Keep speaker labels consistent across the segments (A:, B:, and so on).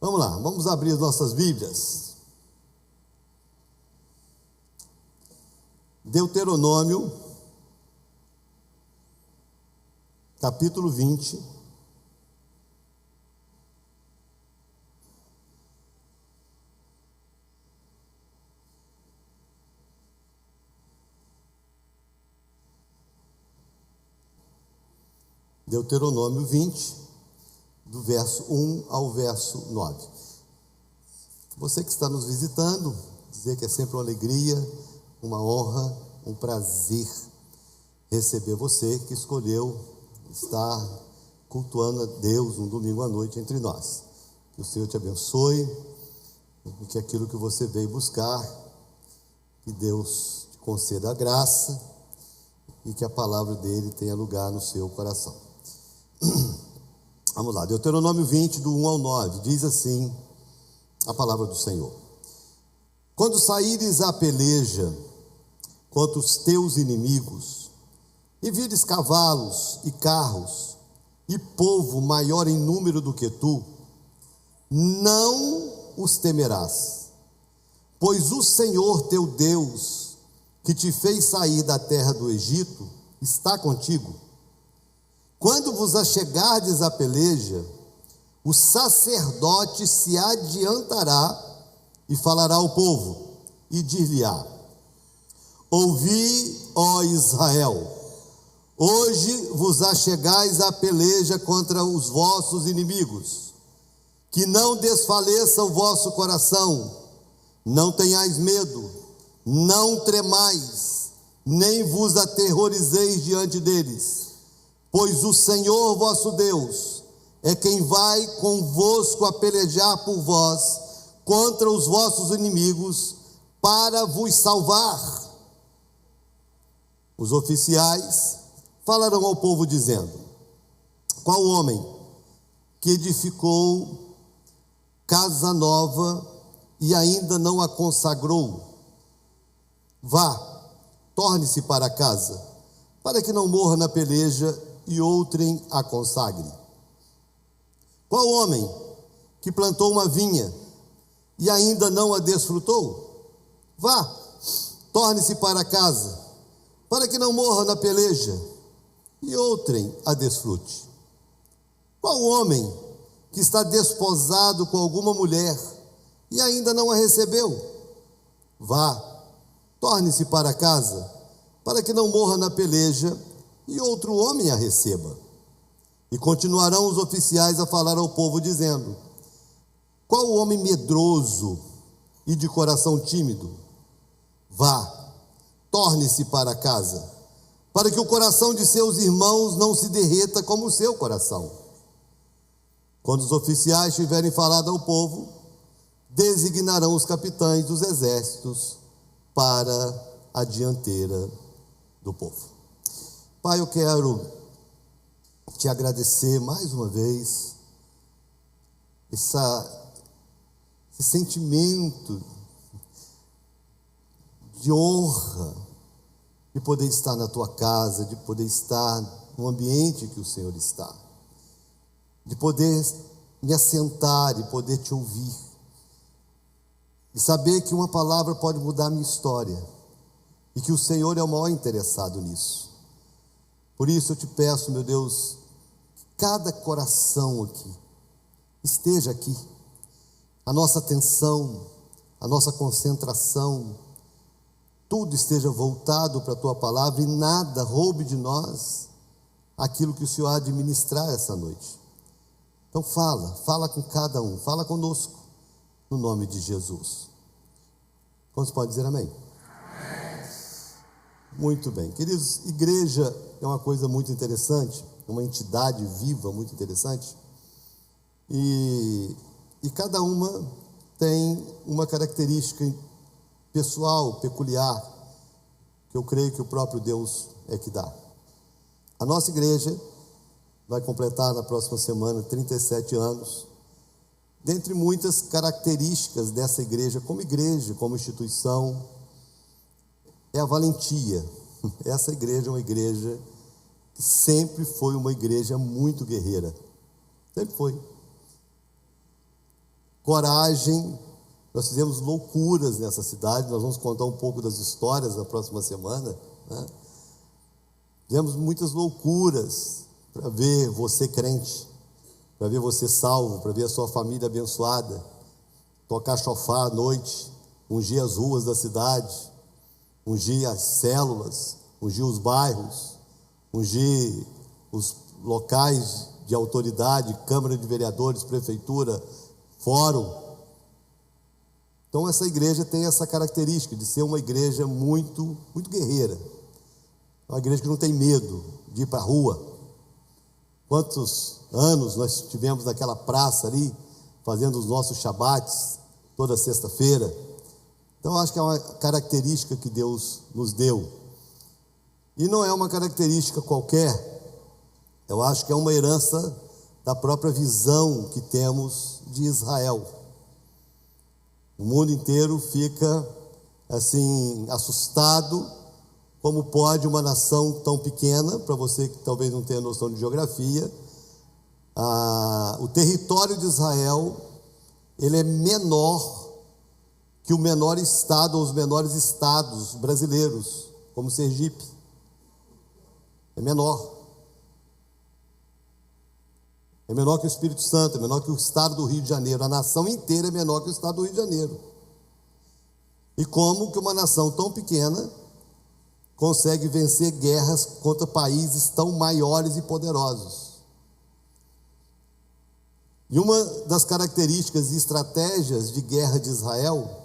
A: Vamos lá, vamos abrir as nossas Bíblias. Deuteronômio, capítulo 20. Deuteronômio 20, do verso 1 ao verso 9. Você que está nos visitando, dizer que é sempre uma alegria, uma honra, um prazer receber você que escolheu estar cultuando a Deus um domingo à noite entre nós. Que o Senhor te abençoe e que aquilo que você veio buscar, que Deus te conceda a graça e que a palavra dele tenha lugar no seu coração. Vamos lá, Deuteronômio 20, do 1 ao 9, diz assim a palavra do Senhor: Quando saíres à peleja contra os teus inimigos, e vires cavalos e carros, e povo maior em número do que tu, não os temerás, pois o Senhor teu Deus, que te fez sair da terra do Egito, está contigo. Quando vos achegardes à peleja, o sacerdote se adiantará e falará ao povo, e dir-lhe-á: Ouvi, ó Israel, hoje vos achegais à peleja contra os vossos inimigos, que não desfaleça o vosso coração, não tenhais medo, não tremais, nem vos aterrorizeis diante deles, pois o Senhor vosso Deus é quem vai convosco a pelejar por vós contra os vossos inimigos para vos salvar. Os oficiais falarão ao povo dizendo: Qual homem que edificou casa nova e ainda não a consagrou? Vá, torne-se para casa, para que não morra na peleja e outrem a consagre. Qual homem que plantou uma vinha e ainda não a desfrutou? Vá, torne-se para casa, para que não morra na peleja e outrem a desfrute. Qual homem que está desposado com alguma mulher e ainda não a recebeu? Vá, torne-se para casa, para que não morra na peleja e outro homem a receba. E continuarão os oficiais a falar ao povo, dizendo: Qual homem medroso e de coração tímido? Vá, torne-se para casa, para que o coração de seus irmãos não se derreta como o seu coração. Quando os oficiais tiverem falado ao povo, designarão os capitães dos exércitos para a dianteira do povo. Pai, eu quero te agradecer mais uma vez, esse sentimento de honra, de poder estar na tua casa, de poder estar no ambiente que o Senhor está, de poder me assentar e poder te ouvir, e saber que uma palavra pode mudar a minha história, e que o Senhor é o maior interessado nisso. Por isso eu te peço, meu Deus, que cada coração aqui esteja aqui, a nossa atenção, a nossa concentração, tudo esteja voltado para a tua palavra e nada roube de nós aquilo que o Senhor há de ministrar essa noite. Então fala com cada um, fala conosco, no nome de Jesus. Quantos podem dizer amém? Muito bem, queridos, igreja é uma coisa muito interessante, uma entidade viva muito interessante, e cada uma tem uma característica pessoal, peculiar, que eu creio que o próprio Deus é que dá. A nossa igreja vai completar na próxima semana 37 anos, dentre muitas características dessa igreja, como instituição, é a valentia. Essa igreja é uma igreja que sempre foi uma igreja muito guerreira. Sempre foi. coragem. Nós fizemos loucuras nessa cidade, nós vamos contar um pouco das histórias na próxima semana, né? Fizemos muitas loucuras para ver você crente, para ver você salvo, para ver a sua família abençoada, tocar chofar à noite, ungir as ruas da cidade, ungir as células, ungir os bairros, ungir os locais de autoridade, Câmara de Vereadores, Prefeitura, Fórum. Então essa igreja tem essa característica de ser uma igreja muito, muito guerreira. Uma igreja que não tem medo de ir para a rua. Quantos anos nós tivemos naquela praça ali, fazendo os nossos shabates, toda sexta-feira. Então eu acho que é uma característica que Deus nos deu. E não é uma característica qualquer. Eu acho que é uma herança da própria visão que temos de Israel. O mundo inteiro fica assim assustado. Como pode uma nação tão pequena, para você que talvez não tenha noção de geografia, o território de Israel, ele é menor que o menor estado ou os menores estados brasileiros, como Sergipe. É menor. É menor que o Espírito Santo, é menor que o estado do Rio de Janeiro. A nação inteira é menor que o estado do Rio de Janeiro. E como que uma nação tão pequena consegue vencer guerras contra países tão maiores e poderosos? E uma das características e estratégias de guerra de Israel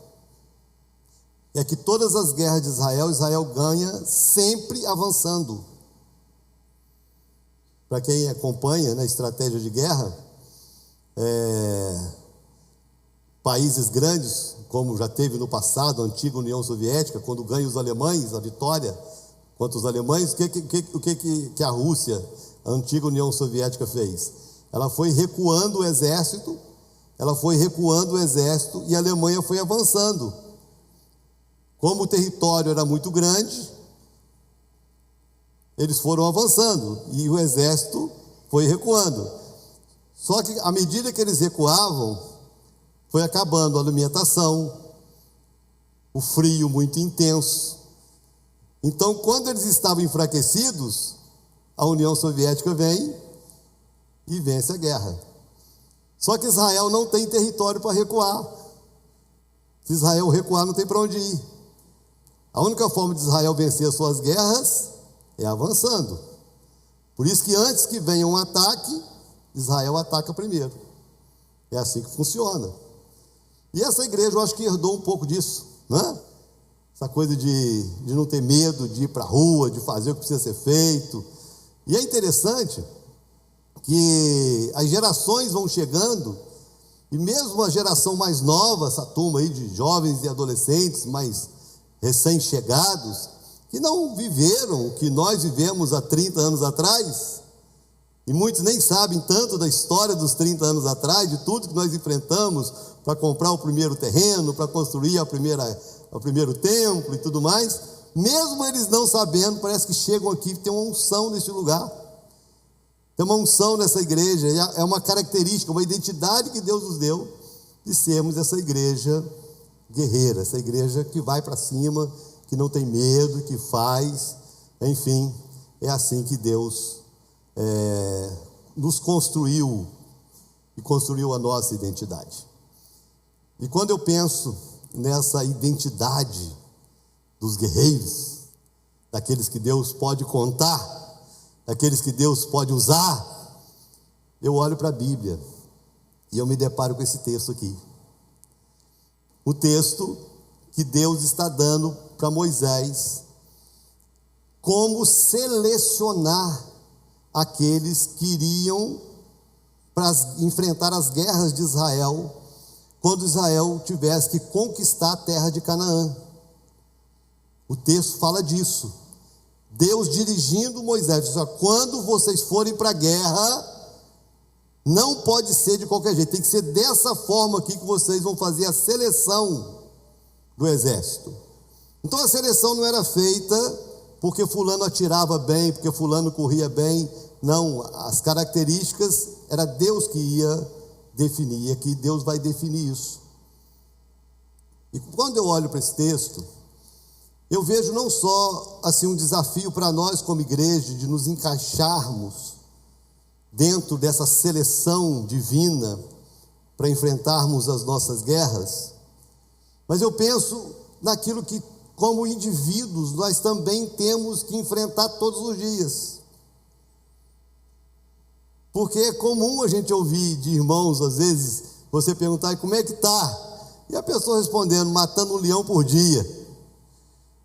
A: é que todas as guerras de Israel, Israel ganha sempre avançando. Para quem acompanha, né, estratégia de guerra, países grandes, como já teve no passado, a antiga União Soviética, quando ganha os alemães, a vitória contra os alemães, o que a Rússia, a antiga União Soviética, fez? Ela foi recuando o exército, e a Alemanha foi avançando. Como o território era muito grande, eles foram avançando e o exército foi recuando. Só que à medida que eles recuavam, foi acabando a alimentação, o frio muito intenso. Então, quando eles estavam enfraquecidos, a União Soviética vem e vence a guerra. Só que Israel não tem território para recuar. Se Israel recuar, não tem para onde ir. A única forma de Israel vencer as suas guerras é avançando. Por isso que antes que venha um ataque, Israel ataca primeiro. É assim que funciona. E essa igreja, eu acho que herdou um pouco disso, né? Essa coisa de não ter medo de ir para a rua, de fazer o que precisa ser feito. E é interessante que as gerações vão chegando, e mesmo a geração mais nova, essa turma aí de jovens e adolescentes mais recém-chegados, que não viveram o que nós vivemos há 30 anos atrás, e muitos nem sabem tanto da história dos 30 anos atrás, de tudo que nós enfrentamos para comprar o primeiro terreno, para construir o primeiro templo e tudo mais. Mesmo eles não sabendo, parece que chegam aqui e tem uma unção nesse lugar. Tem uma unção nessa igreja, é uma característica, uma identidade que Deus nos deu de sermos essa igreja guerreira, essa igreja que vai para cima, que não tem medo, que faz, enfim, é assim que Deus nos construiu e construiu a nossa identidade. E quando eu penso nessa identidade dos guerreiros, daqueles que Deus pode contar, daqueles que Deus pode usar, eu olho para a Bíblia e eu me deparo com esse texto aqui. O texto que Deus está dando para Moisés como selecionar aqueles que iriam para enfrentar as guerras de Israel, quando Israel tivesse que conquistar a terra de Canaã. O texto fala disso. Deus dirigindo Moisés, disse: quando vocês forem para a guerra, não pode ser de qualquer jeito, tem que ser dessa forma aqui que vocês vão fazer a seleção do exército. Então a seleção não era feita porque fulano atirava bem, porque fulano corria bem. Não, as características, era Deus que ia definir, e aqui Deus vai definir isso. E quando eu olho para esse texto, eu vejo não só assim um desafio para nós como igreja, de nos encaixarmos dentro dessa seleção divina para enfrentarmos as nossas guerras, mas eu penso naquilo que, como indivíduos, nós também temos que enfrentar todos os dias. Porque é comum a gente ouvir de irmãos, às vezes, você perguntar: como é que está? E a pessoa respondendo: matando um leão por dia.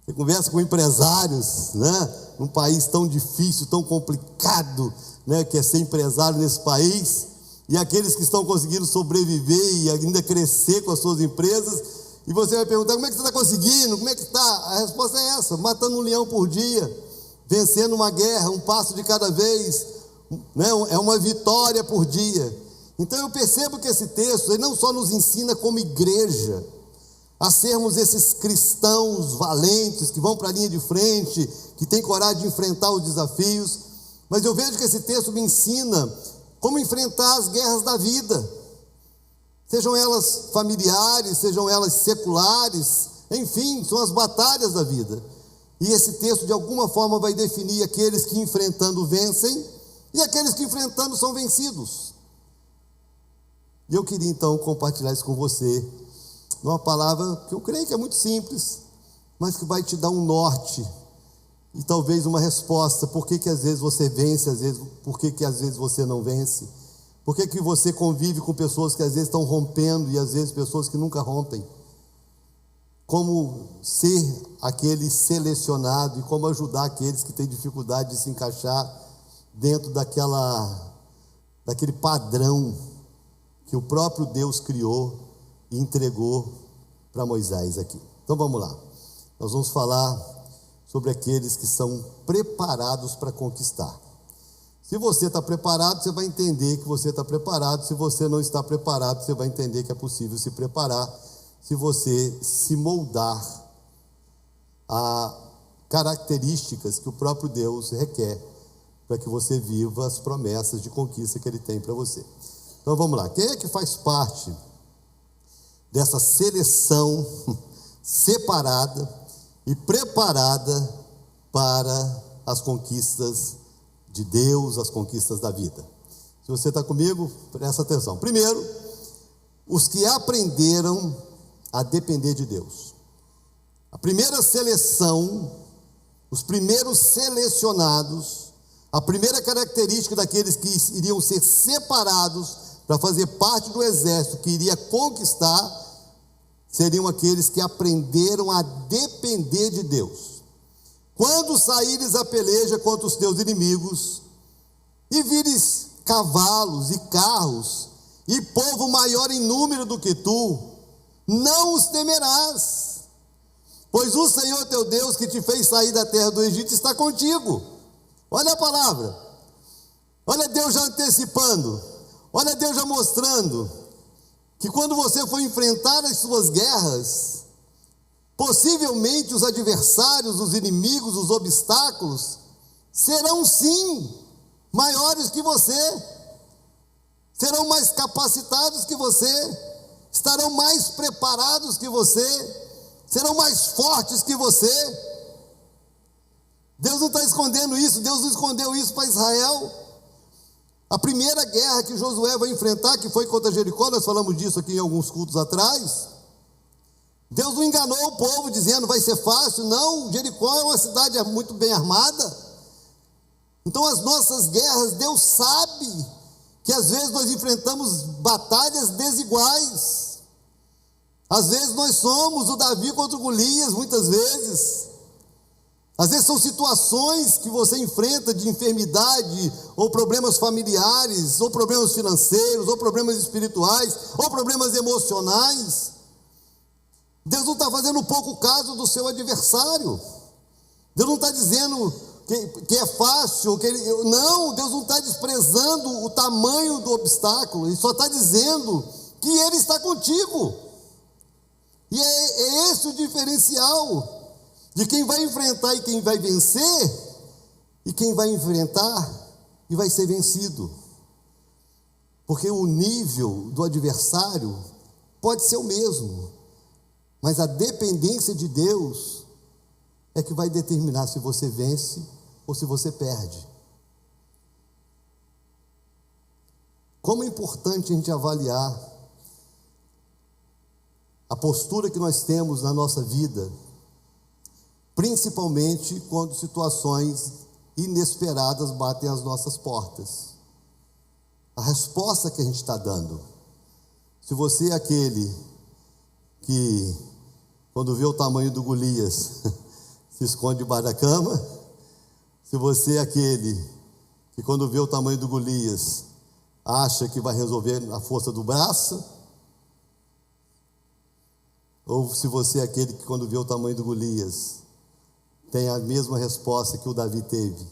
A: Você conversa com empresários, né? Num país tão difícil, tão complicado, né? Que é ser empresário nesse país, e aqueles que estão conseguindo sobreviver e ainda crescer com as suas empresas, e você vai perguntar: como é que você está conseguindo? Como é que está? A resposta é essa: matando um leão por dia, vencendo uma guerra, um passo de cada vez, né? É uma vitória por dia. Então eu percebo que esse texto, ele não só nos ensina como igreja a sermos esses cristãos valentes, que vão para a linha de frente, que têm coragem de enfrentar os desafios, mas eu vejo que esse texto me ensina como enfrentar as guerras da vida, sejam elas familiares, sejam elas seculares, enfim, são as batalhas da vida. E esse texto de alguma forma vai definir aqueles que enfrentando vencem e aqueles que enfrentando são vencidos. E eu queria então compartilhar isso com você, numa palavra que eu creio que é muito simples, mas que vai te dar um norte e talvez uma resposta. Por que às vezes você vence, às vezes, por que às vezes você não vence? Por que você convive com pessoas que às vezes estão rompendo e às vezes pessoas que nunca rompem? Como ser aquele selecionado e como ajudar aqueles que têm dificuldade de se encaixar dentro daquele padrão que o próprio Deus criou e entregou para Moisés aqui. Então vamos lá, nós vamos falar sobre aqueles que são preparados para conquistar. Se você está preparado, você vai entender que você está preparado. Se você não está preparado, você vai entender que é possível se preparar, se você se moldar a características que o próprio Deus requer para que você viva as promessas de conquista que Ele tem para você. Então vamos lá, quem é que faz parte dessa seleção separada e preparada para as conquistas de Deus, as conquistas da vida? Se você está comigo, presta atenção. Primeiro, os que aprenderam a depender de Deus. A primeira seleção, os primeiros selecionados, a primeira característica daqueles que iriam ser separados para fazer parte do exército que iria conquistar, seriam aqueles que aprenderam a depender de Deus. Quando saíres a peleja contra os teus inimigos, e vires cavalos e carros, e povo maior em número do que tu, não os temerás, pois o Senhor teu Deus, que te fez sair da terra do Egito, está contigo. Olha a palavra, olha Deus já antecipando, olha Deus já mostrando que quando você for enfrentar as suas guerras, possivelmente os adversários, os inimigos, os obstáculos, serão sim maiores que você, serão mais capacitados que você, estarão mais preparados que você, serão mais fortes que você. Deus não está escondendo isso, Deus não escondeu isso para Israel. A primeira guerra que Josué vai enfrentar, que foi contra Jericó, nós falamos disso aqui em alguns cultos atrás. Deus não enganou o povo dizendo vai ser fácil. Não, Jericó é uma cidade muito bem armada. Então as nossas guerras, Deus sabe que às vezes nós enfrentamos batalhas desiguais. Às vezes nós somos o Davi contra o Golias, muitas vezes. Às vezes são situações que você enfrenta de enfermidade, ou problemas familiares, ou problemas financeiros, ou problemas espirituais, ou problemas emocionais. Deus não está fazendo pouco caso do seu adversário. Deus não está dizendo que é fácil, não, Deus não está desprezando o tamanho do obstáculo, Ele só está dizendo que Ele está contigo. E é esse o diferencial de quem vai enfrentar e quem vai vencer, e quem vai enfrentar e vai ser vencido. Porque o nível do adversário pode ser o mesmo, mas a dependência de Deus é que vai determinar se você vence ou se você perde. Como é importante a gente avaliar a postura que nós temos na nossa vida, principalmente quando situações inesperadas batem às nossas portas. A resposta que a gente está dando. Se você é aquele que, quando vê o tamanho do Golias, se esconde debaixo da cama, se você é aquele que, quando vê o tamanho do Golias, acha que vai resolver na força do braço, ou se você é aquele que, quando vê o tamanho do Golias, tem a mesma resposta que o Davi teve: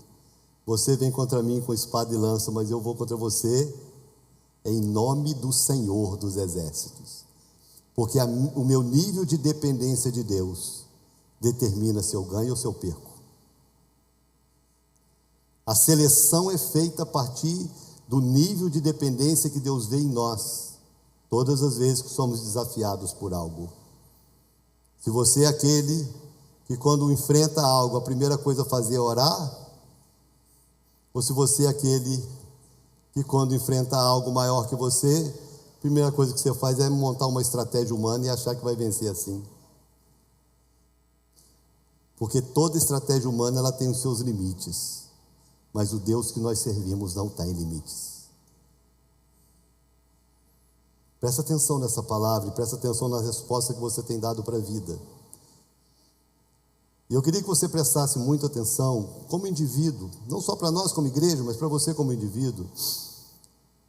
A: você vem contra mim com espada e lança, mas eu vou contra você em nome do Senhor dos Exércitos. Porque o meu nível de dependência de Deus determina se eu ganho ou se eu perco. A seleção é feita a partir do nível de dependência que Deus vê em nós, todas as vezes que somos desafiados por algo. Se você é aquele que, quando enfrenta algo, a primeira coisa a fazer é orar, ou se você é aquele que, quando enfrenta algo maior que você, a primeira coisa que você faz é montar uma estratégia humana e achar que vai vencer assim. Porque toda estratégia humana ela tem os seus limites, mas o Deus que nós servimos não tem limites. Presta atenção nessa palavra e presta atenção na resposta que você tem dado para a vida. E eu queria que você prestasse muita atenção como indivíduo, não só para nós como igreja, mas para você como indivíduo,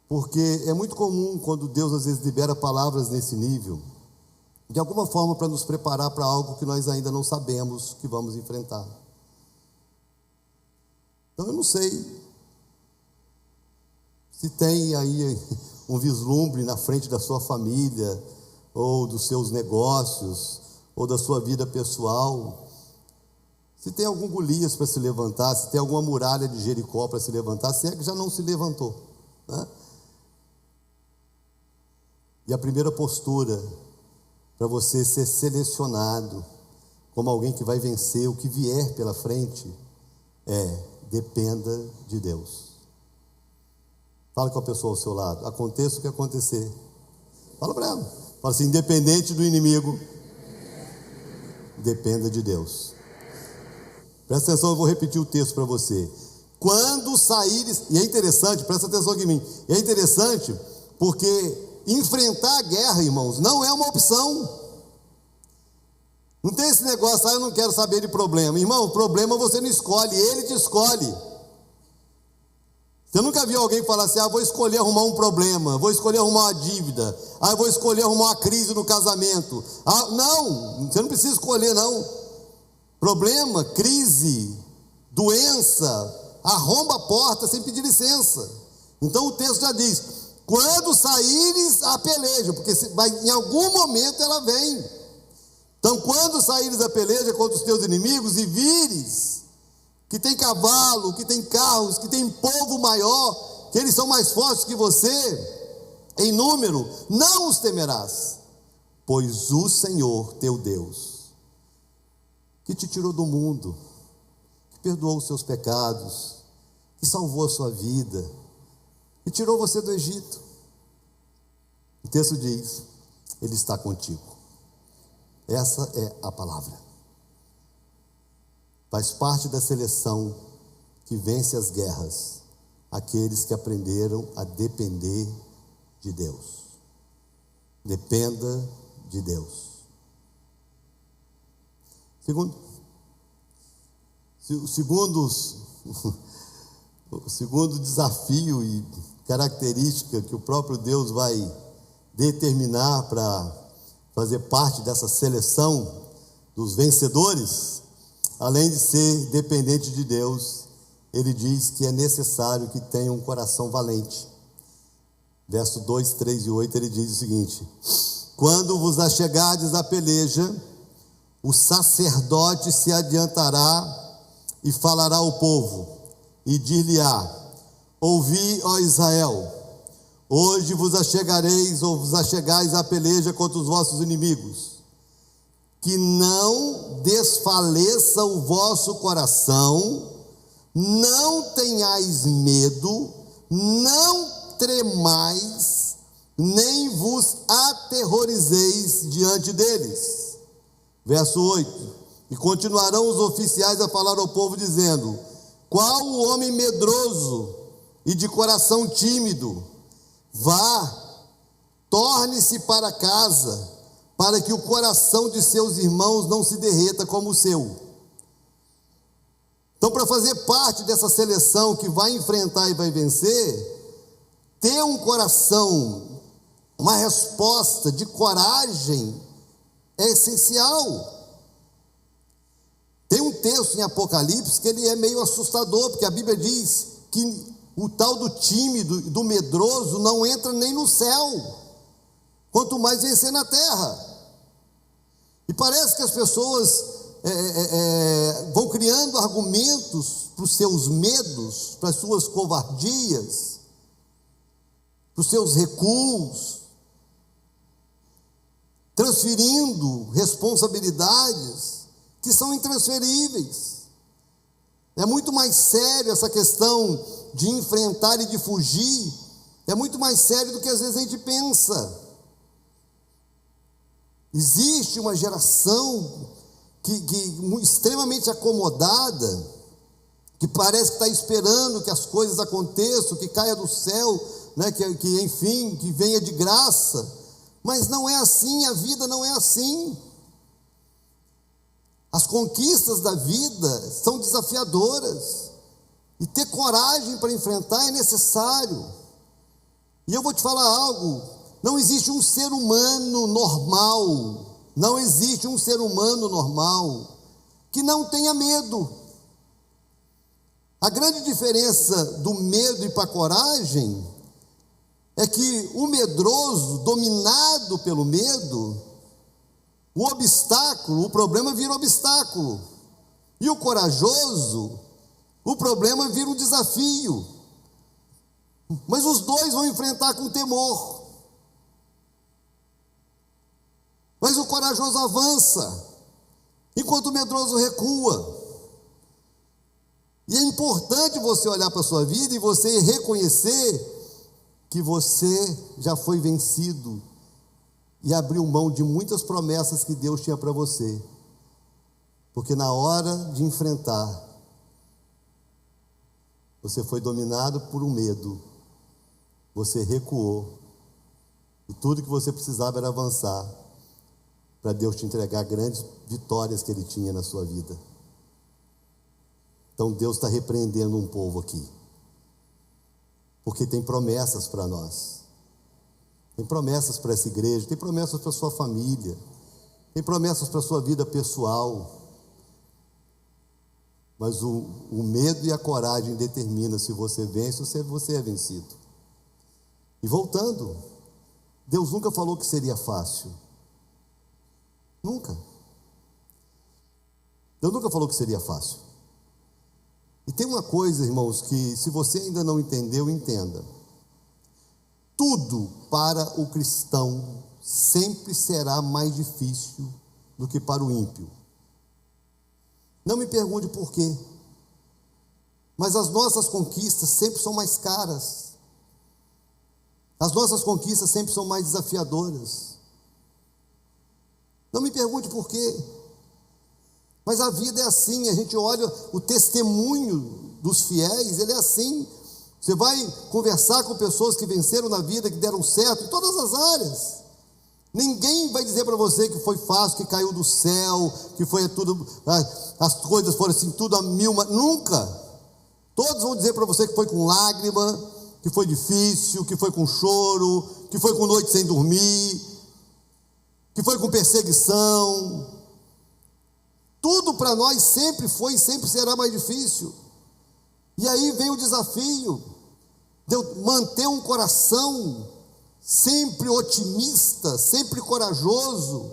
A: porque é muito comum quando Deus às vezes libera palavras nesse nível, de alguma forma para nos preparar para algo que nós ainda não sabemos que vamos enfrentar. Então eu não sei se tem aí um vislumbre na frente da sua família, ou dos seus negócios, ou da sua vida pessoal, se tem algum Golias para se levantar, se tem alguma muralha de Jericó para se levantar, se é que já não se levantou, né? E a primeira postura para você ser selecionado como alguém que vai vencer o que vier pela frente é: dependa de Deus. Fala com a pessoa ao seu lado, aconteça o que acontecer. Fala para ela, fala assim: independente do inimigo, dependa de Deus. Presta atenção, eu vou repetir o texto para você. Quando saíres, e é interessante, presta atenção aqui em mim, é interessante porque enfrentar a guerra, irmãos, não é uma opção. Não tem esse negócio: eu não quero saber de problema. Irmão, o problema você não escolhe, ele te escolhe. Você nunca viu alguém falar assim: vou escolher arrumar um problema, vou escolher arrumar uma dívida, vou escolher arrumar uma crise no casamento. Não, você não precisa escolher, não. Problema, crise, doença, arromba a porta sem pedir licença. Então o texto já diz: quando saíres a peleja, porque em algum momento ela vem. Então, quando saíres a peleja contra os teus inimigos e vires que tem cavalo, que tem carros, que tem povo maior, que eles são mais fortes que você em número, não os temerás, pois o Senhor teu Deus, que te tirou do mundo, que perdoou os seus pecados, que salvou a sua vida, e tirou você do Egito. O texto diz: Ele está contigo. Essa é a palavra. Faz parte da seleção que vence as guerras, aqueles que aprenderam a depender de Deus. Dependa de Deus. O segundo desafio e característica que o próprio Deus vai determinar para fazer parte dessa seleção dos vencedores, além de ser dependente de Deus, ele diz que é necessário que tenha um coração valente. Verso 2, 3 e 8, ele diz o seguinte: quando vos achegardes à peleja, o sacerdote se adiantará e falará ao povo, e dir-lhe-á: ouvi, ó Israel, Hoje vos achegareis ou vos achegais à peleja contra os vossos inimigos. Que não desfaleça o vosso coração, não tenhais medo, não tremais, nem vos aterrorizeis diante deles. Verso 8. E continuarão os oficiais a falar ao povo, dizendo: qual o homem medroso e de coração tímido? Vá, torne-se para casa, para que o coração de seus irmãos não se derreta como o seu. Então, para fazer parte dessa seleção que vai enfrentar e vai vencer, ter um coração, uma resposta de coragem é essencial. Tem um texto em Apocalipse que ele é meio assustador, porque a Bíblia diz que o tal do tímido e do medroso não entra nem no céu, quanto mais vencer na terra. E parece que as pessoas vão criando argumentos para os seus medos, para as suas covardias, para os seus recuos, transferindo responsabilidades que são intransferíveis. É muito mais sério essa questão de enfrentar e de fugir, é muito mais sério do que às vezes a gente pensa. Existe uma geração extremamente acomodada, que parece que está esperando que as coisas aconteçam, que caia do céu, né, enfim, que venha de graça, mas não é assim, a vida não é assim. As conquistas da vida são desafiadoras, e ter coragem para enfrentar é necessário. E eu vou te falar algo: não existe um ser humano normal, não existe um ser humano normal que não tenha medo. A grande diferença do medo e para a coragem é que o medroso, dominado pelo medo, o obstáculo, o problema vira obstáculo. E o corajoso, o problema vira um desafio. Mas os dois vão enfrentar com temor. Mas o corajoso avança, enquanto o medroso recua. E é importante você olhar para a sua vida e você reconhecer que você já foi vencido e abriu mão de muitas promessas que Deus tinha para você. Porque na hora de enfrentar, você foi dominado por um medo, você recuou, e tudo que você precisava era avançar, para Deus te entregar grandes vitórias que Ele tinha na sua vida. Então Deus está repreendendo um povo aqui, porque tem promessas para nós, tem promessas para essa igreja, tem promessas para a sua família, tem promessas para a sua vida pessoal, mas o medo e a coragem determinam se você vence ou se você é vencido. E voltando, Deus nunca falou que seria fácil, nunca. Deus nunca falou que seria fácil. E tem uma coisa, irmãos, que se você ainda não entendeu, entenda. Tudo para o cristão sempre será mais difícil do que para o ímpio. Não me pergunte por quê, mas as nossas conquistas sempre são mais caras. As nossas conquistas sempre são mais desafiadoras. Não me pergunte por quê, mas a vida é assim. A gente olha o testemunho dos fiéis, ele é assim. Você vai conversar com pessoas que venceram na vida, que deram certo em todas as áreas. Ninguém vai dizer para você que foi fácil, que caiu do céu, que foi tudo, as coisas foram assim, tudo a mil, nunca. Todos vão dizer para você que foi com lágrima, que foi difícil, que foi com choro, que foi com noite sem dormir, que foi com perseguição. Tudo para nós sempre foi e sempre será mais difícil. E aí vem o desafio de eu manter um coração sempre otimista, sempre corajoso,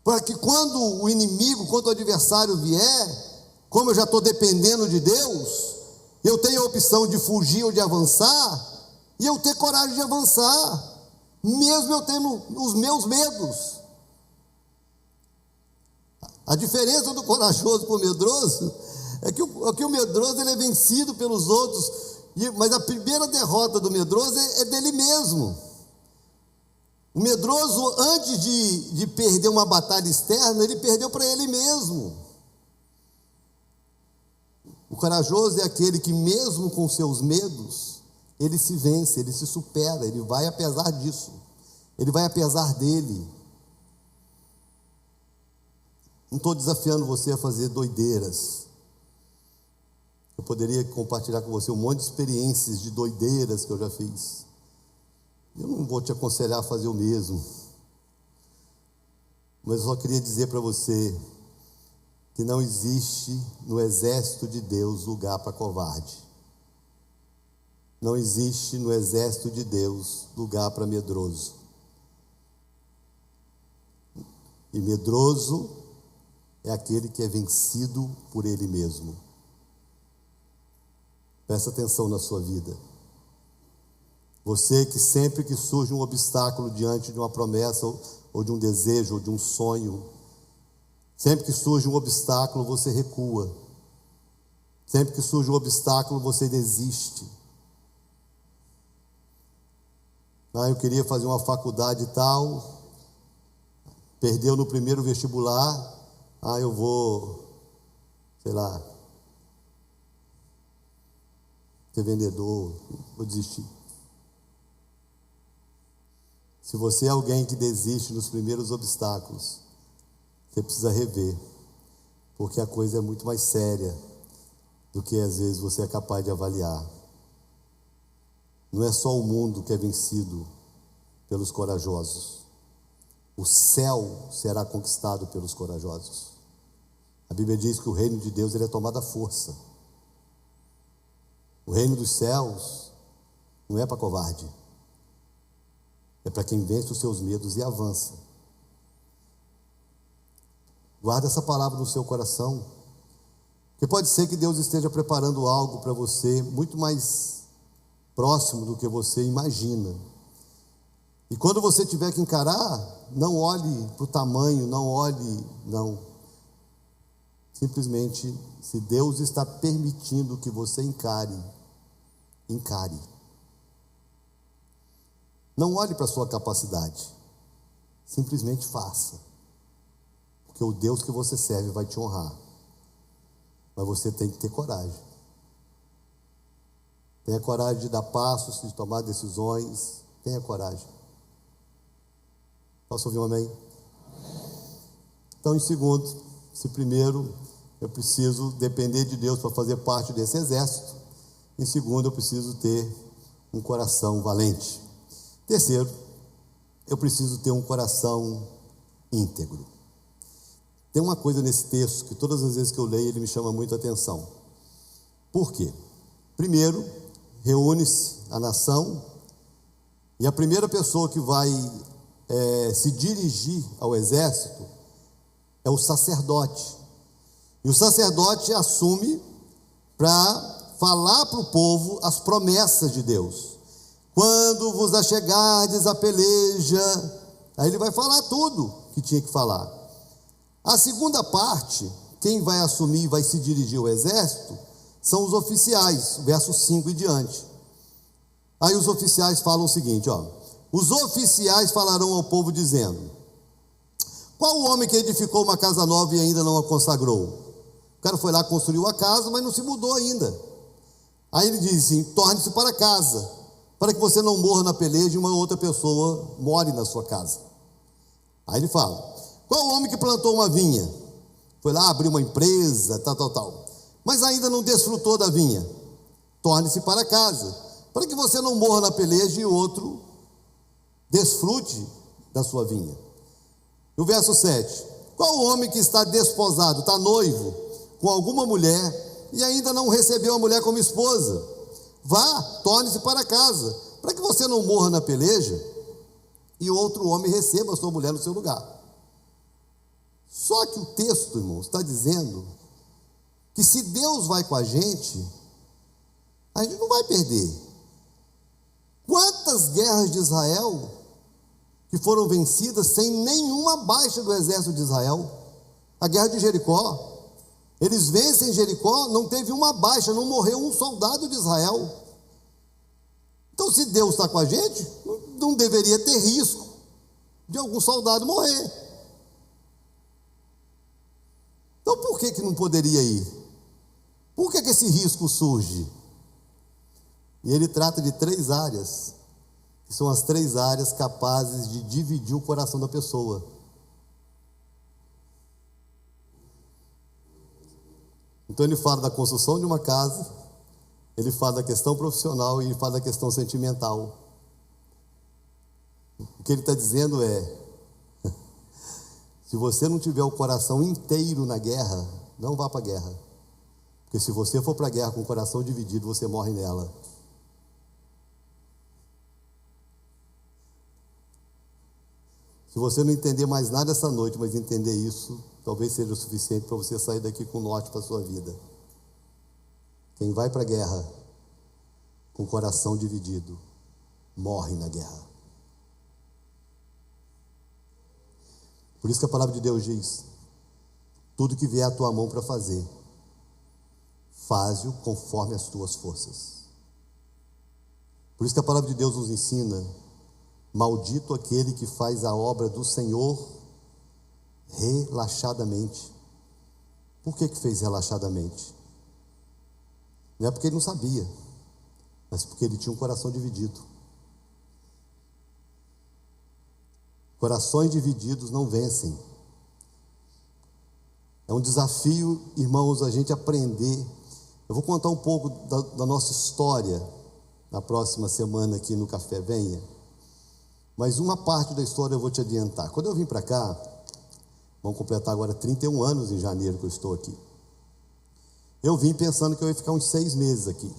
A: para que quando o inimigo, quando o adversário vier, como eu já estou dependendo de Deus, eu tenho a opção de fugir ou de avançar, e eu ter coragem de avançar, mesmo eu tendo os meus medos. A diferença do corajoso para o medroso é que o medroso ele é vencido pelos outros, mas a primeira derrota do medroso é dele mesmo. O medroso, antes de perder uma batalha externa, ele perdeu para ele mesmo. O corajoso é aquele que, mesmo com seus medos, ele se vence, ele se supera, ele vai apesar disso, ele vai apesar dele. Não estou desafiando você a fazer doideiras. Eu poderia compartilhar com você um monte de experiências de doideiras que eu já fiz. Eu não vou te aconselhar a fazer o mesmo. Mas eu só queria dizer para você que não existe no exército de Deus lugar para covarde. Não existe no exército de Deus lugar para medroso. E medroso é aquele que é vencido por ele mesmo. Presta atenção na sua vida. Você que sempre que surge um obstáculo diante de uma promessa, ou de um desejo, ou de um sonho, sempre que surge um obstáculo, você recua. Sempre que surge um obstáculo, você desiste. Eu queria fazer uma faculdade e tal, perdeu no primeiro vestibular, eu vou, sei lá, ser vendedor, vou desistir. Se você é alguém que desiste nos primeiros obstáculos, você precisa rever, porque a coisa é muito mais séria do que às vezes você é capaz de avaliar. Não é só o mundo que é vencido pelos corajosos. O céu será conquistado pelos corajosos. A Bíblia diz que o reino de Deus ele é tomado à força. O reino dos céus não é para covarde. É para quem vence os seus medos e avança. Guarda essa palavra no seu coração, porque pode ser que Deus esteja preparando algo para você muito mais próximo do que você imagina. E quando você tiver que encarar, não olhe para o tamanho, não. Simplesmente, se Deus está permitindo que você encare. Não olhe para a sua capacidade, simplesmente faça, porque o Deus que você serve vai te honrar, mas você tem que ter coragem. Tenha coragem de dar passos, de tomar decisões, tenha coragem. Posso ouvir um amém? Então, em segundo, se primeiro eu preciso depender de Deus para fazer parte desse exército, em segundo eu preciso ter um coração valente. Terceiro, eu preciso ter um coração íntegro. Tem uma coisa nesse texto que todas as vezes que eu leio ele me chama muita atenção. Por quê? Primeiro, reúne-se a nação e a primeira pessoa que vai se dirigir ao exército é o sacerdote. E o sacerdote assume para falar para o povo as promessas de Deus. Quando vos achegardes à peleja, aí ele vai falar tudo que tinha que falar. A segunda parte, quem vai assumir e vai se dirigir ao exército, são os oficiais, verso 5 e diante. Aí os oficiais falam o seguinte, os oficiais falarão ao povo dizendo: qual o homem que edificou uma casa nova e ainda não a consagrou? O cara foi lá, construiu a casa, mas não se mudou ainda. Aí ele diz assim: torne-se para casa, para que você não morra na peleja e uma outra pessoa more na sua casa. Aí ele fala: qual o homem que plantou uma vinha? Foi lá, abriu uma empresa, tal, mas ainda não desfrutou da vinha. Torne-se para casa, para que você não morra na peleja e o outro desfrute da sua vinha. E o verso 7, qual o homem que está desposado, está noivo com alguma mulher e ainda não recebeu a mulher como esposa? Vá, torne-se para casa, para que você não morra na peleja e outro homem receba a sua mulher no seu lugar. Só que o texto, irmãos, está dizendo que se Deus vai com a gente não vai perder. Quantas guerras de Israel que foram vencidas sem nenhuma baixa do exército de Israel? A guerra de Jericó, eles vencem Jericó, não teve uma baixa, não morreu um soldado de Israel. Então, se Deus está com a gente, não deveria ter risco de algum soldado morrer. Então, por que não poderia ir? Por que esse risco surge? E ele trata de 3 áreas, que são as 3 áreas capazes de dividir o coração da pessoa. Então ele fala da construção de uma casa, ele fala da questão profissional e ele fala da questão sentimental. O que ele está dizendo é, se você não tiver o coração inteiro na guerra, não vá para a guerra. Porque se você for para a guerra com o coração dividido, você morre nela. Se você não entender mais nada essa noite, mas entender isso, talvez seja o suficiente para você sair daqui com norte para a sua vida. Quem vai para a guerra com o coração dividido, morre na guerra. Por isso que a palavra de Deus diz, tudo que vier à tua mão para fazer, faze-o conforme as tuas forças. Por isso que a palavra de Deus nos ensina, maldito aquele que faz a obra do Senhor relaxadamente. Por que fez relaxadamente? Não é porque ele não sabia, mas porque ele tinha um coração dividido. Corações divididos não vencem. É um desafio, irmãos, a gente aprender. Eu vou contar um pouco da nossa história na próxima semana aqui no Café Venha. Mas uma parte da história eu vou te adiantar. Quando eu vim para cá, vamos completar agora 31 anos em janeiro que eu estou aqui. Eu vim pensando que eu ia ficar uns 6 meses aqui.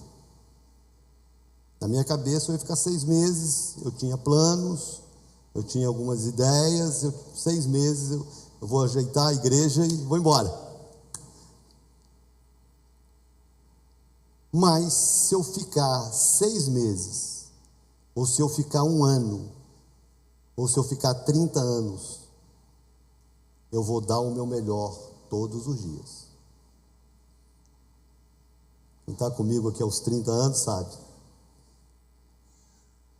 A: Na minha cabeça eu ia ficar 6 meses, eu tinha planos, eu tinha algumas ideias, 6 meses eu vou ajeitar a igreja e vou embora. Mas se eu ficar 6 meses, ou se eu ficar 1 ano, ou se eu ficar 30 anos, eu vou dar o meu melhor todos os dias. Quem está comigo aqui aos 30 anos sabe.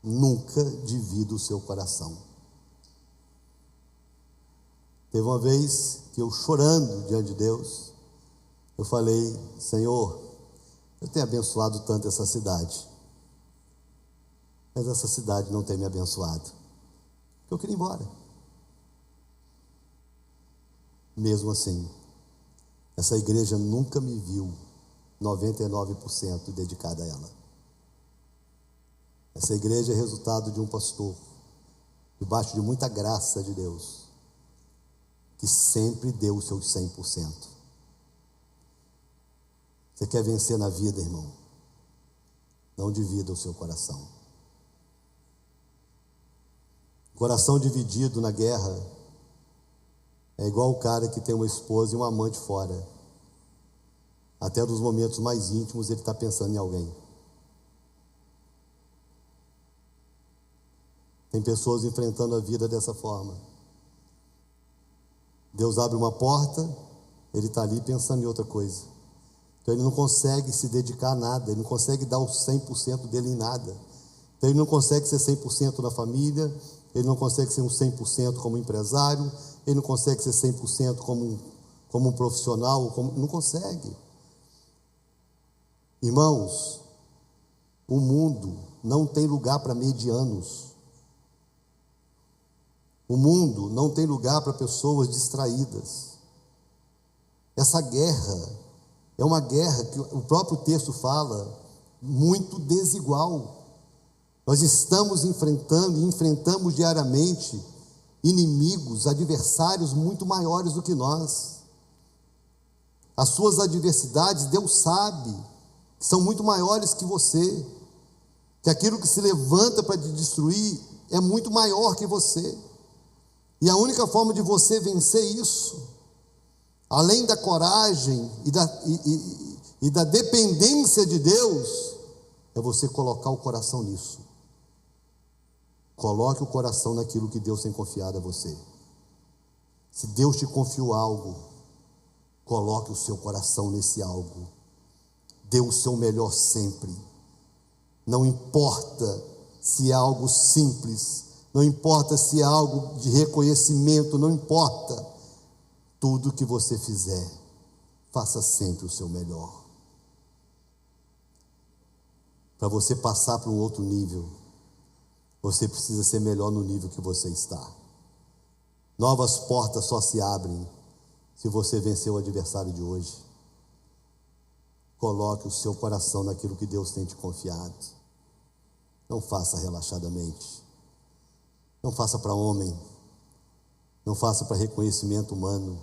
A: Nunca divida o seu coração. Teve uma vez que eu, chorando diante de Deus, eu falei, Senhor, eu tenho abençoado tanto essa cidade, mas essa cidade não tem me abençoado. Eu queria ir embora. Mesmo assim, essa igreja nunca me viu 99% dedicada a ela. Essa igreja é resultado de um pastor, debaixo de muita graça de Deus, que sempre deu os seus 100%. Você quer vencer na vida, irmão? Não divida o seu coração. Coração dividido na guerra é igual o cara que tem uma esposa e um amante fora. Até nos momentos mais íntimos ele está pensando em alguém. Tem pessoas enfrentando a vida dessa forma. Deus abre uma porta, ele está ali pensando em outra coisa. Então ele não consegue se dedicar a nada, ele não consegue dar o 100% dele em nada. Então ele não consegue ser 100% na família, ele não consegue ser um 100% como empresário, ele não consegue ser 100% como um profissional, não consegue. Irmãos, o mundo não tem lugar para medianos. O mundo não tem lugar para pessoas distraídas. Essa guerra é uma guerra que o próprio texto fala, muito desigual. Nós estamos enfrentando e enfrentamos diariamente inimigos, adversários muito maiores do que nós. As suas adversidades, Deus sabe, são muito maiores que você, que aquilo que se levanta para te destruir é muito maior que você. E a única forma de você vencer isso, além da coragem e da dependência de Deus, é você colocar o coração nisso. Coloque o coração naquilo que Deus tem confiado a você. Se Deus te confiou algo, coloque o seu coração nesse algo. Dê o seu melhor sempre. Não importa se é algo simples, não importa se é algo de reconhecimento, não importa. Tudo que você fizer, faça sempre o seu melhor. Para você passar para um outro nível, você precisa ser melhor no nível que você está. Novas portas só se abrem se você vencer o adversário de hoje. Coloque o seu coração naquilo que Deus tem te confiado. Não faça relaxadamente. Não faça para homem. Não faça para reconhecimento humano.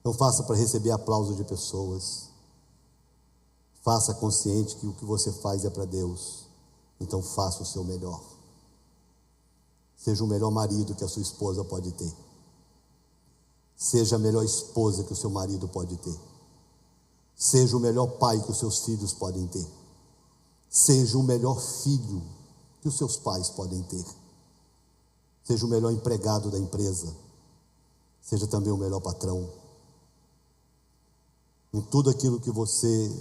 A: Não faça para receber aplauso de pessoas. Faça consciente que o que você faz é para Deus. Então faça o seu melhor. Seja o melhor marido que a sua esposa pode ter. Seja a melhor esposa que o seu marido pode ter. Seja o melhor pai que os seus filhos podem ter. Seja o melhor filho que os seus pais podem ter. Seja o melhor empregado da empresa. Seja também o melhor patrão. Em tudo aquilo que você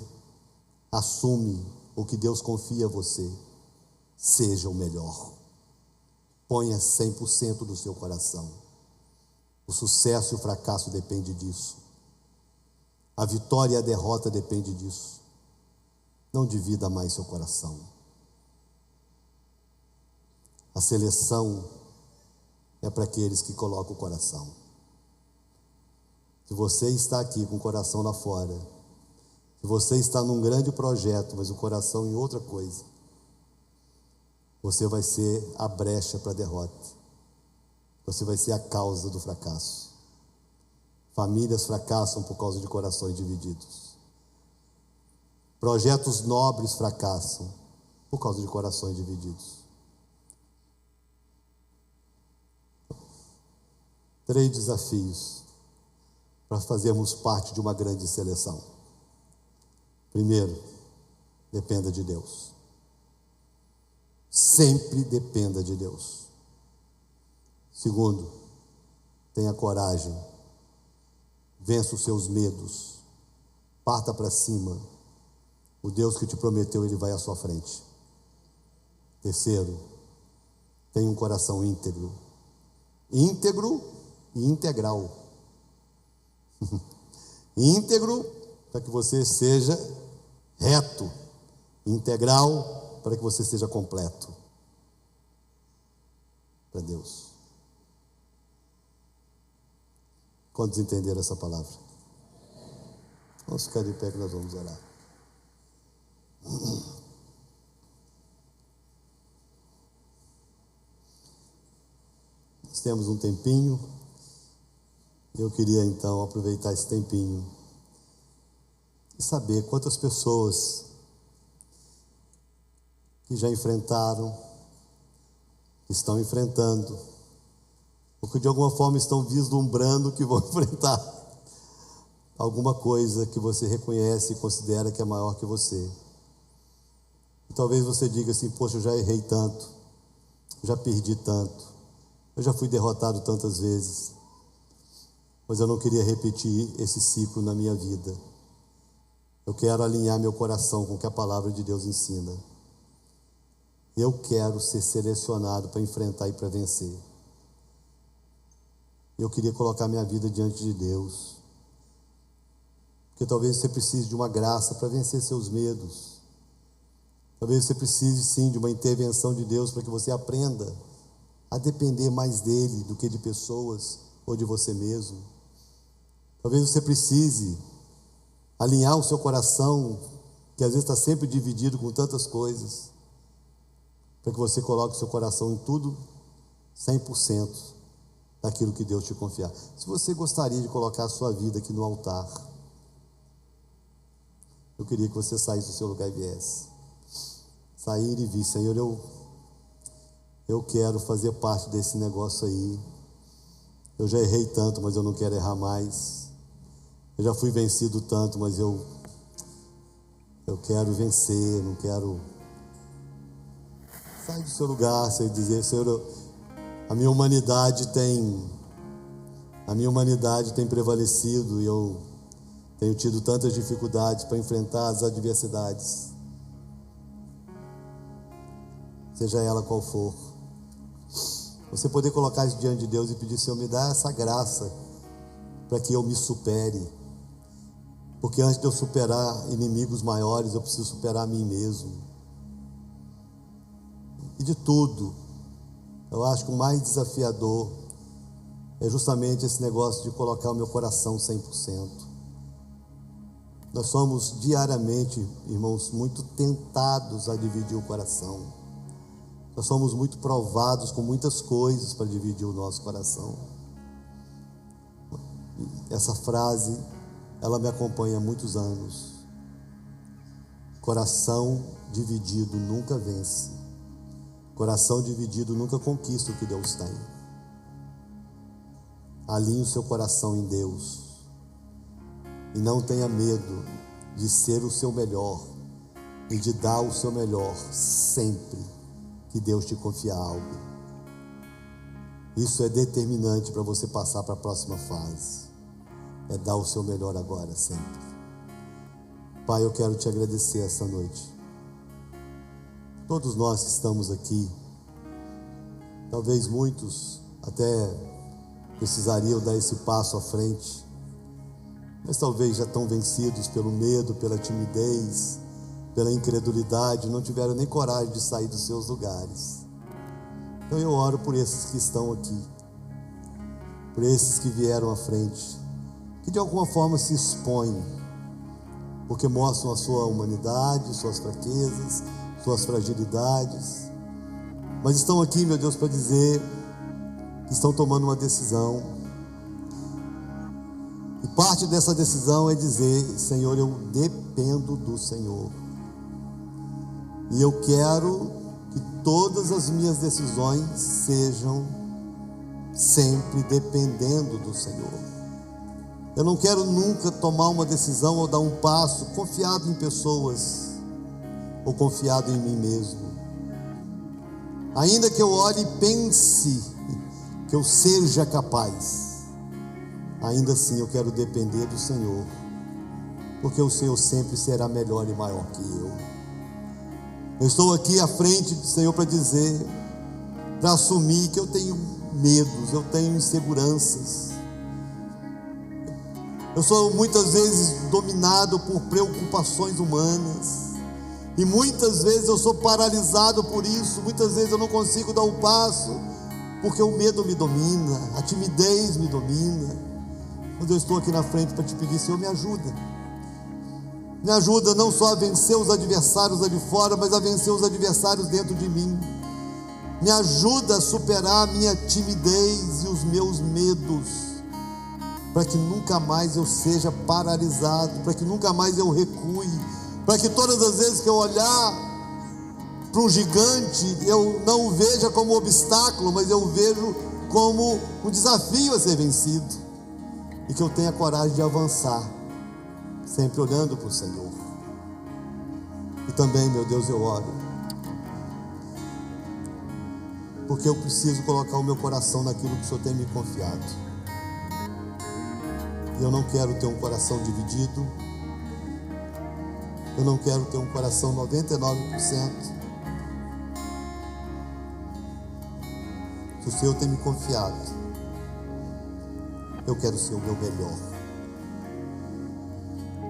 A: assume, ou que Deus confia a você, seja o melhor. Ponha 100% do seu coração. O sucesso e o fracasso dependem disso. A vitória e a derrota dependem disso. Não divida mais seu coração. A seleção é para aqueles que colocam o coração. Se você está aqui com o coração lá fora, se você está num grande projeto, mas o coração em outra coisa, você vai ser a brecha para a derrota. Você vai ser a causa do fracasso. Famílias fracassam por causa de corações divididos. Projetos nobres fracassam por causa de corações divididos. 3 desafios para fazermos parte de uma grande seleção. Primeiro, dependa de Deus. Sempre dependa de Deus. Segundo, tenha coragem. Vença os seus medos. Parta para cima. O Deus que te prometeu, Ele vai à sua frente. Terceiro, tenha um coração íntegro. Íntegro e integral. Íntegro para que você seja reto. Integral para que você seja completo. Para Deus. Quantos entenderam essa palavra? Vamos ficar de pé que nós vamos orar. Nós temos um tempinho. Eu queria então aproveitar esse tempinho e saber quantas pessoas que já enfrentaram, que estão enfrentando, ou que de alguma forma estão vislumbrando que vão enfrentar alguma coisa que você reconhece e considera que é maior que você. E talvez você diga assim: poxa, eu já errei tanto, já perdi tanto, eu já fui derrotado tantas vezes, mas eu não queria repetir esse ciclo na minha vida. Eu quero alinhar meu coração com o que a palavra de Deus ensina. Eu quero ser selecionado para enfrentar e para vencer. Eu queria colocar minha vida diante de Deus. Porque talvez você precise de uma graça para vencer seus medos. Talvez você precise sim de uma intervenção de Deus para que você aprenda a depender mais dele do que de pessoas ou de você mesmo. Talvez você precise alinhar o seu coração, que às vezes está sempre dividido com tantas coisas, para que você coloque o seu coração em tudo 100% daquilo que Deus te confiar. Se você gostaria de colocar a sua vida aqui no altar, eu queria que você saísse do seu lugar e viesse. Sair e vir: Senhor, eu quero fazer parte desse negócio aí. Eu já errei tanto, mas eu não quero errar mais. Eu já fui vencido tanto, mas eu quero vencer, não quero Sai do seu lugar, Senhor, e dizer: Senhor, a minha humanidade tem prevalecido e eu tenho tido tantas dificuldades para enfrentar as adversidades, seja ela qual for. Você poder colocar isso diante de Deus e pedir: Senhor, me dá essa graça para que eu me supere, porque antes de eu superar inimigos maiores, eu preciso superar a mim mesmo. E de tudo, eu acho que o mais desafiador é justamente esse negócio de colocar o meu coração 100%. Nós somos diariamente, irmãos, muito tentados a dividir o coração. Nós somos muito provados com muitas coisas para dividir o nosso coração. Essa frase, ela me acompanha há muitos anos. Coração dividido nunca vence. Coração dividido nunca conquista o que Deus tem. Alinhe o seu coração em Deus e não tenha medo de ser o seu melhor e de dar o seu melhor sempre que Deus te confiar algo. Isso é determinante para você passar para a próxima fase. É dar o seu melhor agora, sempre. Pai, eu quero te agradecer essa noite. Todos nós que estamos aqui, talvez muitos até precisariam dar esse passo à frente, mas talvez já estão vencidos pelo medo, pela timidez, pela incredulidade, não tiveram nem coragem de sair dos seus lugares. Então eu oro por esses que estão aqui, por esses que vieram à frente, que de alguma forma se expõem, porque mostram a sua humanidade, suas fraquezas, suas fragilidades, mas estão aqui, meu Deus, para dizer que estão tomando uma decisão, e parte dessa decisão é dizer: Senhor, eu dependo do Senhor, e eu quero que todas as minhas decisões sejam sempre dependendo do Senhor. Eu não quero nunca tomar uma decisão ou dar um passo confiado em pessoas ou confiado em mim mesmo. Ainda que eu olhe e pense que eu seja capaz, ainda assim eu quero depender do Senhor, porque o Senhor sempre será melhor e maior que eu. Eu estou aqui à frente do Senhor para dizer, para assumir que eu tenho medos, eu tenho inseguranças. Eu sou muitas vezes dominado por preocupações humanas. E muitas vezes eu sou paralisado por isso. Muitas vezes eu não consigo dar um passo, porque o medo me domina, a timidez me domina. Mas eu estou aqui na frente para te pedir: Senhor, me ajuda. Me ajuda não só a vencer os adversários lá de fora, mas a vencer os adversários dentro de mim. Me ajuda a superar a minha timidez e os meus medos, para que nunca mais eu seja paralisado, para que nunca mais eu recue, para que todas as vezes que eu olhar para um gigante, eu não o veja como obstáculo, mas eu o vejo como um desafio a ser vencido, e que eu tenha coragem de avançar, sempre olhando para o Senhor. E também, meu Deus, eu oro, porque eu preciso colocar o meu coração naquilo que o Senhor tem me confiado. E eu não quero ter um coração dividido. Eu não quero ter um coração 99%. Se o Senhor tem me confiado, eu quero ser o meu melhor.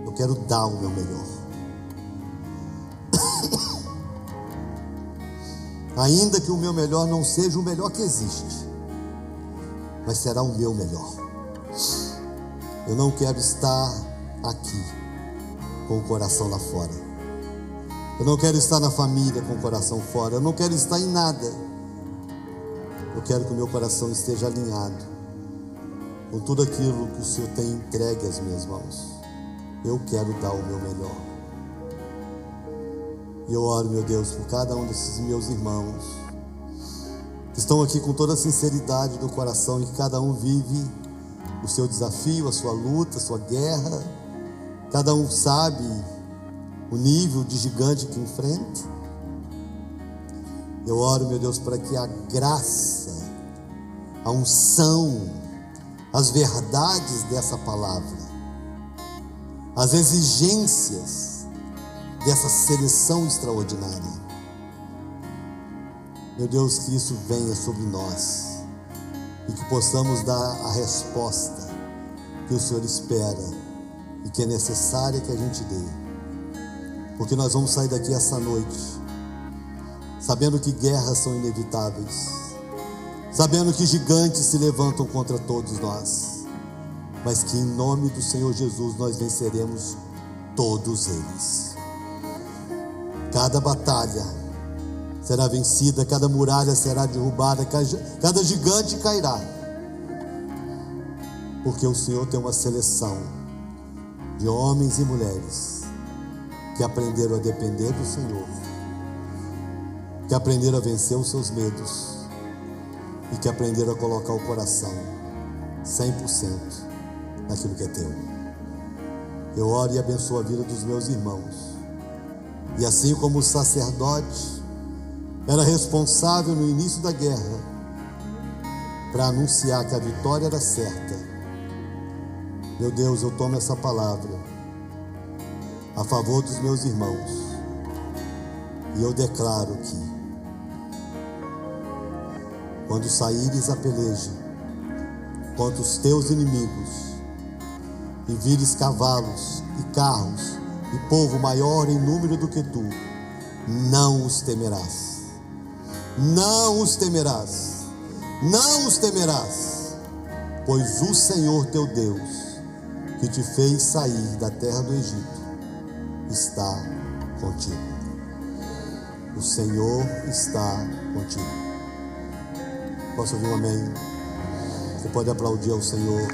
A: Eu quero dar o meu melhor. Ainda que o meu melhor não seja o melhor que existe, mas será o meu melhor. Eu não quero estar aqui com o coração lá fora. Eu não quero estar na família com o coração fora. Eu não quero estar em nada. Eu quero que o meu coração esteja alinhado com tudo aquilo que o Senhor tem entregue às minhas mãos. Eu quero dar o meu melhor. E eu oro, meu Deus, por cada um desses meus irmãos que estão aqui com toda a sinceridade do coração, e que cada um vive o seu desafio, a sua luta, a sua guerra. Cada um sabe o nível de gigante que enfrenta. Eu oro, meu Deus, para que a graça, a unção, as verdades dessa palavra, as exigências dessa seleção extraordinária, meu Deus, que isso venha sobre nós e que possamos dar a resposta que o Senhor espera e que é necessária que a gente dê, porque nós vamos sair daqui essa noite sabendo que guerras são inevitáveis, sabendo que gigantes se levantam contra todos nós, mas que em nome do Senhor Jesus nós venceremos todos eles. Cada batalha será vencida, cada muralha será derrubada, cada gigante cairá, porque o Senhor tem uma seleção de homens e mulheres que aprenderam a depender do Senhor, que aprenderam a vencer os seus medos e que aprenderam a colocar o coração 100% naquilo que é teu. Eu oro e abençoo a vida dos meus irmãos, e assim como o sacerdote era responsável no início da guerra para anunciar que a vitória era certa, meu Deus, eu tomo essa palavra a favor dos meus irmãos e eu declaro que quando saíres a peleja contra os teus inimigos e vires cavalos e carros e povo maior em número do que tu, não os temerás, não os temerás, não os temerás, pois o Senhor teu Deus, que te fez sair da terra do Egito, está contigo. O Senhor está contigo. Posso ouvir um amém? Você pode aplaudir ao Senhor.